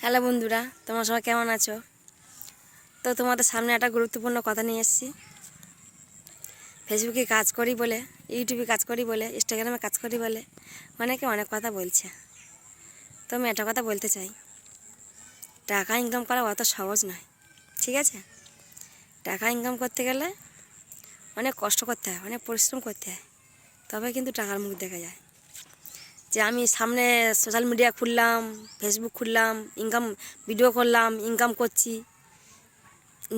Hello বন্ধুরা, তোমরা সবাই কেমন আছো? তো তোমাদের সামনে একটা গুরুত্বপূর্ণ কথা নিয়ে এসেছি। ফেসবুকে কাজ করি বলে, ইউটিউবে কাজ করি বলে, ইনস্টাগ্রামে কাজ করি বলে অনেকে অনেক কথা বলছে। তো আমি একটা কথা বলতে চাই, টাকা ইনকাম করা অত সহজ নয়, ঠিক আছে? টাকা ইনকাম করতে গেলে অনেক কষ্ট করতে হয়, অনেক পরিশ্রম করতে হয়, তবে কিন্তু টাকার মুখ দেখা যায়। যে আমি সামনে সোশ্যাল মিডিয়া খুললাম, ফেসবুক খুললাম, ভিডিও করলাম, ইনকাম করছি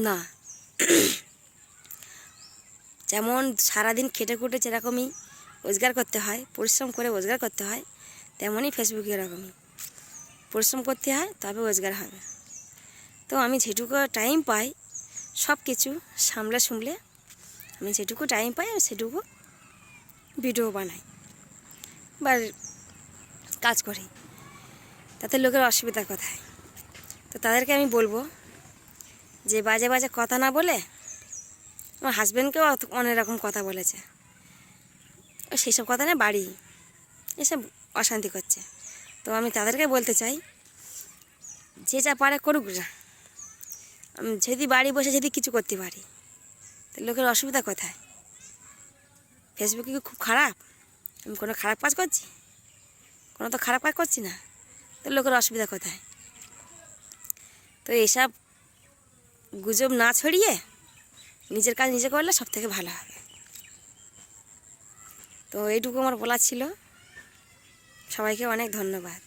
না। যেমন সারাদিন খেটে খুঁটে যেরকমই রোজগার করতে হয়, পরিশ্রম করে রোজগার করতে হয়, তেমনই ফেসবুকে এরকমই পরিশ্রম করতে হয়, তবে রোজগার হবে। তো আমি যেটুকু টাইম পাই সব কিছু সামলে আমি যেটুকু টাইম পাই আমি সেটুকু ভিডিও বানাই বা কাজ করি, তাতে লোকের অসুবিধা কোথায়? তো তাদেরকে আমি বলবো যে বাজে বাজে কথা না বলে, আমার হাজব্যান্ডকেও অনেক রকম কথা বলেছে, সেই সব কথা না বাড়ি এসব অশান্তি করছে। তো আমি তাদেরকে বলতে চাই, যে যা পারে করুক না। আমি যদি বাড়ি বসে যদি কিছু করতে পারি, তো লোকের অসুবিধা কোথায়? ফেসবুকে কি খুব খারাপ? আমি কোনো খারাপ কাজ করছি? কোনো তো খারাপ কাজ করছি না, তো লোকের অসুবিধা কোথায়? তো এইসব গুজব না ছড়িয়ে নিজের কাজ নিজে করলে সব থেকে ভালো হবে। তো এইটুকু আমার বলার ছিল। সবাইকে অনেক ধন্যবাদ।